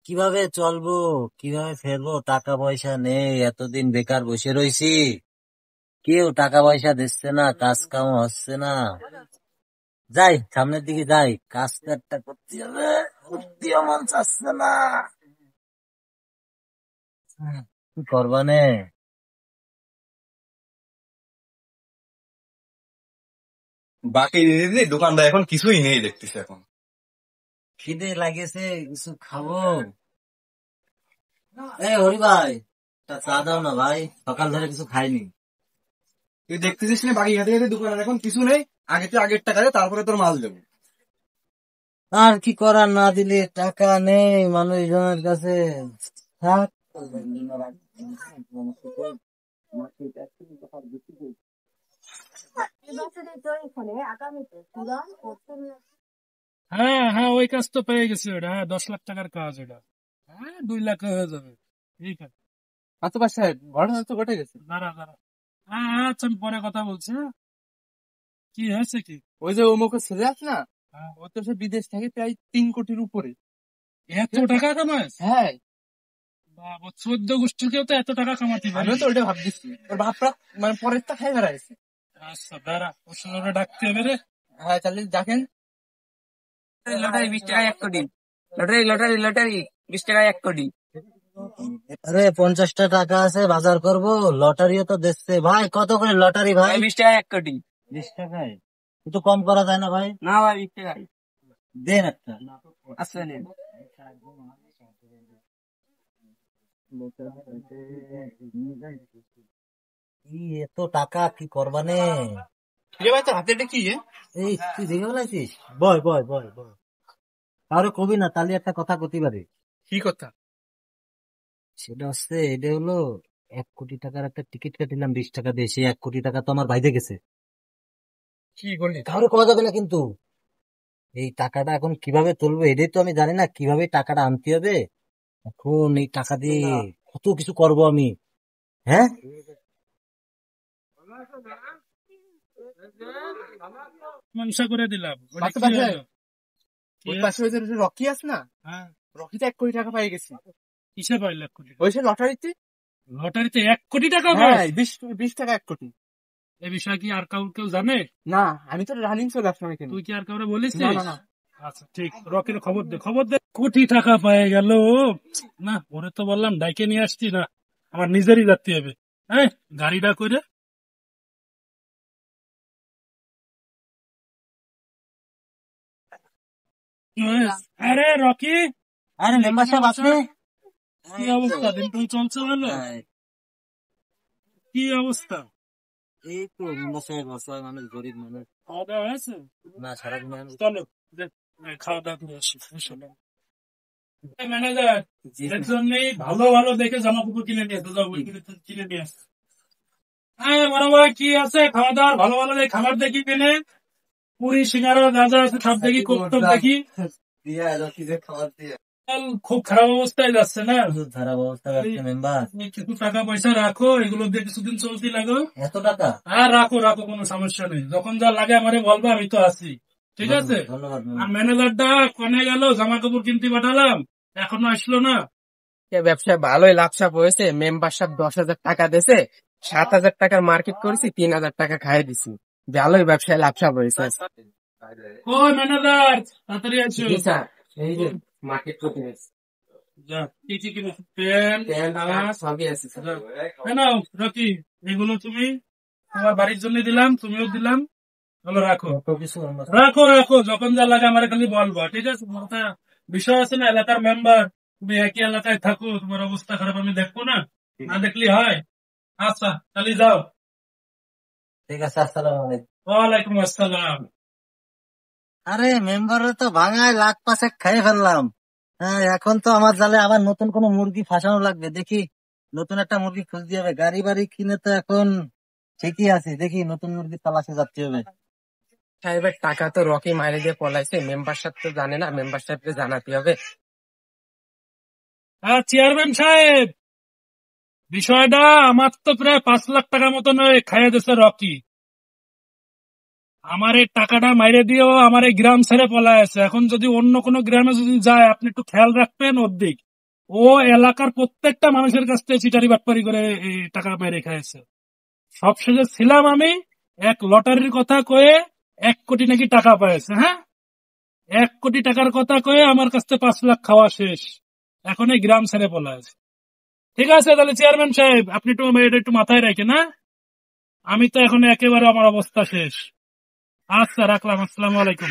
কিভাবে চলবো, কিভাবে ফেরবো? টাকা পয়সা নেই, এতদিন বেকার বসে রইছি, কেউ টাকা পয়সা দিচ্ছে না, কাজ কাম হচ্ছে না। যাই সামনের দিকে যাই, কাজ তো একটা করতে হবে, করতেও মন চাচ্ছে না। কি করবানে? বাকি দিদি দোকানদার এখন কিছুই নেই দেখতেছি এখন। খিদে লাগেছে, কিছু খাবো। হরি ভাই, একটা চা দাও না ভাই, সকাল ধরে কিছু খাইনি। তুই দেখতেছিস না বাকি হাতে হাতে দোকানের এখন কিছু নেই। আগে তুই আগের টাকা দে, তারপরে তোর মাল দেবো। আর কি করার, না দিলে টাকা নেই মানুষজনের কাছে। থাক। হ্যাঁ হ্যাঁ, ওই কাজ তো পেয়ে গেছি ওটা। হ্যাঁ, 10 লাখ টাকার কাজ ওটা। হ্যাঁ, 2 লাখ হয়ে যাবে। ঠিক আছে। আচ্ছা সাহেব, ঘটনা তো ঘটে গেছে। দাঁড়া দাঁড়া। হ্যাঁ হ্যাঁ, আচ্ছা, আমি পরে কথা বলছি। হ্যাঁ, কি হয়েছে কি? ওই যে অমুক ছেলে আছে না, হ্যাঁ। ও তো সে বিদেশ থেকে প্রায় 3 কোটির উপরে। এত টাকা কামায়? হ্যাঁ, বাবা, 14 গোষ্ঠীকেও তো এত টাকা কামাতে পারে? আমিও তো ওইটা ভাবতেছি, ওর বাপরা মানে পরের টা খাই বেড়াইছে। আচ্ছা দাঁড়া, ওর সঙ্গে ওটা ডাকতে হবে রে। হ্যাঁ, তাহলে দেখেন। লটারি 20 টাকায় 1 কোটি। লটারি লটারি লটারি 20 টাকায় 1 কোটি। আরে 50টা টাকা আছে, বাজার করব। লটারিও তো দিচ্ছে ভাই। কত করে লটারি ভাই? ভাই 20 টাকায় 1 কোটি। 20 টাকায় একটু কম করা যায় না ভাই? না ভাই 20 টাকায়। দেন একটা। আচ্ছা নেন। কি এত টাকা, কি করবানে? রে ভাই, তোর হাতে এটা কি? এই তুই দেখে বলাইছিস? বয় বয় বয় বয়। কারো কবি না, তাহলে একটা কথা কতি পারে। কি কথা? সেটা হচ্ছে, এটা হলো 1 কোটি টাকার একটা টিকিট কাটিলাম 20 টাকা দিয়ে। সেই 1 কোটি টাকা তো আমার বাইরে গেছে। কি করলি? কারো কোয়া যাবে না কিন্তু। এই টাকাটা এখন কিভাবে তুলবো এটাই তো আমি জানি না, কিভাবে টাকাটা আনতে হবে। এখন এই টাকা দিয়ে কত কিছু করব আমি। হ্যাঁ, মীমাংসা করে দিলাম। ওটা আচ্ছা কি ভাই, হলো? কি ওই হলো? পাশে ওই যে রকি আছে না, হ্যাঁ। রকি তো 1 কোটি টাকা পাই গেছে। কিসে পাই 1 লাখ কোটি? ওই সে লটারিতে। লটারিতে 1 কোটি টাকা হ্যাঁ, পায়? 20 টাকা 1 কোটি। এ বিষয়ে কি আর কেউ জানে? না, আমি তো রানিং চলে আসলাম এখানে। তুই কি আর কাউরে বলিস? না না না। আচ্ছা ঠিক, রকির খবর দে, খবর দে। কোটি টাকা পেয়ে গেল। না, ওরে তো বললাম ডাইকে নিয়ে আসছি না, আমার নিজেরই যাতে হবে। হ্যাঁ, গাড়িটা করে। আরে রকি, আরে মেম্বার সাহেব আপনি? কি অবস্থা? দিন তুই চলছে ভালো? হ্যাঁ, কি অবস্থা? এই তো মেম্বার সাহেব, অসহায় মানুষ, গরিব মানুষ। খাওয়া দাওয়া হয়েছে? না, সারাদিন আমি- চলো, খাওয়া দাওয়া করে আসি। ম্যানেজার, জি, এর জন্যই ভালো ভালো দেখে জামা কাপড় কিনে নিয়ে আসতে, যাও কিনে নিয়ে আসতে। হ্যাঁ বড় ভাই, কি আছে খাওয়া দাওয়ার? ভালো ভালো দেখে খাবার দেখি কিনে, পুরি সিঙ্গারা যা যা আছে সব দেখি, কোপ্তপ দেখি। খুব খারাপ অবস্থায় যাচ্ছে না? প্রচুর খারাপ অবস্থা যাচ্ছে মেম্বার। তুমি কিছু টাকা পয়সা রাখো, এগুলো দিয়ে কিছুদিন চলতে লাগো। এত টাকা? হ্যাঁ রাখো রাখো, কোনো সমস্যা নেই। যখন যা লাগে আমারে বলবো, আমি তো আছি। ঠিক আছে? ধন্যবাদ আর মেম্বার। ম্যানেজারটা কনে গেল? জামা কাপড় কিনতে পাঠালাম, এখনো আসলো না। ব্যবসায় ভালোই লাভসাপ হয়েছে। মেম্বারশিপ 10,000 টাকা দিয়েছে, 7,000 টাকার মার্কেট করেছি, 3,000 টাকা খাইয়ে দিছি। ভালোই ব্যবসায় লাভসাপ হয়েছে। ওই ম্যানেজার, তাড়াতাড়ি আসো। জি স্যার, এই যে মার্কেট করতে গেছি। যা, কি কি কিনেছো? পেন, প্যান্ট কাগজ, সবই আছে স্যার। যা। নাও রকি, এগুলো তুমি তোমার বাড়ির জন্য দিলাম, তুমিও দিলাম। ভালো রাখো, কত কিছু মেম্বার। রাখো রাখো, যখন যা লাগে আমার খালি বলবো। ঠিক আছে? তোমার একটা বিষয় আছে না, এলাকার মেম্বার, তুমি একই এলাকায় থাকো, তোমার অবস্থা খারাপ আমি দেখবো না? না দেখলি হয়? আচ্ছা, তাহলে যাও। ঠিক আছে, আসসালামু আলাইকুম। ওয়ালাইকুম আসসালাম। আরে মেম্বারে তো ভাঙায় 1,05,000 খাইয়ে ফেললাম। হ্যাঁ, এখন তো আমার জালে আবার নতুন কোনো মুরগি ফাঁসানো লাগবে। দেখি নতুন একটা মুরগি খুঁজতে হবে। গাড়ি বাড়ি কিনে তো এখন ঠিকই আছে, দেখি নতুন মুরগি তালাশে যাচ্ছে হবে। সাহেবের টাকা তো রকি মাইরে দিয়ে পলাইছে, মেম্বারশিপ তো জানে না, মেম্বারশিপকে জানাতে হবে। হ্যাঁ চেয়ারম্যান সাহেব, বিষয়টা আমার তো প্রায় 5 লাখ টাকা মতন খাইয়ে দিচ্ছে রকি। আমার এই টাকাটা মাইরে দিয়েও আমার এই গ্রাম ছেড়ে পলায় আছে। এখন যদি অন্য কোনো গ্রামে যদি যায়, আপনি একটু খেয়াল রাখবেন ওর দিক। ও এলাকার প্রত্যেকটা মানুষের কাছ থেকে চিটারি বাটপারি করে এই টাকা মেরে খাইছে। সবশেষে ছিলাম আমি, এক লটারির কথা কয়ে 1 কোটি নাকি টাকা পাইছে। হ্যাঁ, 1 কোটি টাকার কথা কয়ে আমার কাছ থেকে 5 লাখ খাওয়া শেষ, এখন এই গ্রাম ছেড়ে পলাইছে। ঠিক আছে, তাহলে চেয়ারম্যান সাহেব আপনি এটা একটু মাথায় রাখেন। না, আমি তো এখন একেবারে আমার অবস্থা শেষ। আচ্ছা, রাখলাম, আসসালামু আলাইকুম।